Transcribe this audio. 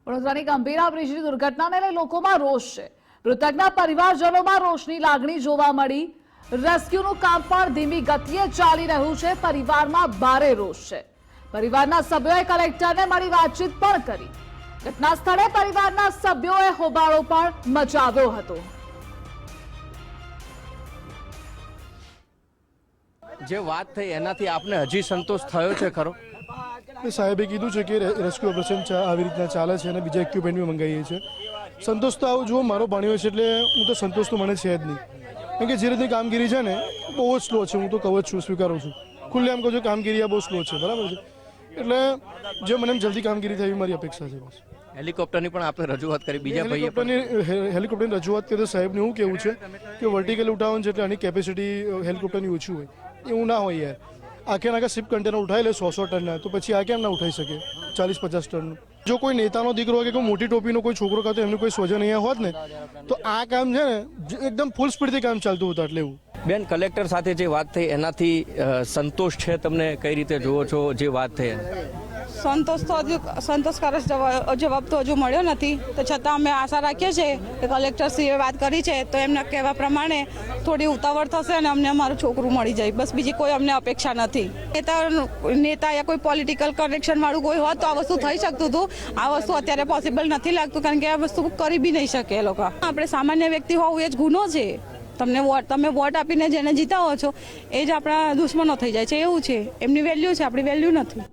વડોદરાની ગંભીરા બ્રિજની દુર્ઘટનાને લઈ લોકોમાં રોષ છે। મૃતકના પરિવારજનોમાં રોષની લાગણી જોવા મળી। રેસ્ક્યુનું કામ પણ ધીમી ગતિએ ચાલી રહ્યું છે। પરિવારમાં ભારે રોષ છે। પરિવારના સભ્યોએ કલેક્ટરને મળી વાતચીત પણ કરી। ઘટના સ્થળે પરિવારના સભ્યોએ હોબાળો પણ મચાવ્યો હતો। જે વાત થઈ એનાથી આપને હજી સંતોષ થયો છે ખરો? સાહેબે કીધું છે કે રેસ્ક્યુ ઓપરેશન આવી રીતના ચાલે છે અને બીજા ઇક્વિપમેન્ટ બી મંગાવીએ છીએ। સંતોષ તો આવું જુઓ મારો પાણી હોય છે એટલે હું તો સંતોષ તો મને છે જ નહીં, કેમ કે જે રીતની કામગીરી છે ને બહુ જ સ્લો છે। હું તો કહું જ છું, સ્વીકારું છું, ખુલ્લે એમ કહું છું કામગીરી આ બહુ સ્લો છે, બરાબર છે। એટલે જે મને જલ્દી કામગીરી થાય એવી મારી અપેક્ષા છે બસ। હેલિકોપ્ટરની પણ આપણે રજૂઆત કરી, બીજા ભાઈએ પણ હેલિકોપ્ટરની રજૂઆત કરી તો સાહેબને એવું કેવું છે કે વર્ટિકલ ઉઠાવવાનું છે એટલે આની કેપેસિટી હેલિકોપ્ટરની ઓછી હોય, એવું ના હોય યાર। આખે આખા શિપ કન્ટેનર ઉઠાવી લે 100 ટનના, તો પછી આ કેમ ના ઉઠાઈ શકે 40-50 ટનનું? જો કોઈ નેતાનો દીકરો હોય કે કોઈ મોટી ટોપીનો કોઈ છોકરો કાં તો એમનું કોઈ સ્વજન અહીંયા હોત ને તો આ કામ છે ને એકદમ ફૂલ સ્પીડથી કામ ચાલતું હતું। એટલે એવું બેન, કલેક્ટર સાથે જે વાત થઈ એનાથી સંતોષ છે તમને? કઈ રીતે જુઓ છો જે વાત થઈ? સંતોષકારક જવાબ તો હજુ મળ્યો નથી, તો છતાં અમે આશા રાખીએ છીએ કે કલેક્ટરશ્રીએ વાત કરી છે તો એમના કહેવા પ્રમાણે થોડી ઉતાવળ થશે અને અમને અમારું છોકરું મળી જાય, બસ બીજી કોઈ અમને અપેક્ષા નથી। નેતા યા કોઈ પોલિટિકલ કનેક્શન વાળું કોઈ હોત તો આ વસ્તુ થઈ શકતું હતું। આ વસ્તુ અત્યારે પોસિબલ નથી લાગતું, કારણ કે આ વસ્તુ કરી બી નહીં શકે એ લોકો। આપણે સામાન્ય વ્યક્તિ હોવું એ જ ગુનો છે। તમે વોટ આપીને જેને જીતાવો છો એ જ આપણા દુશ્મનો થઈ જાય છે, એવું છે। એમની વેલ્યુ છે, આપણી વેલ્યુ નથી।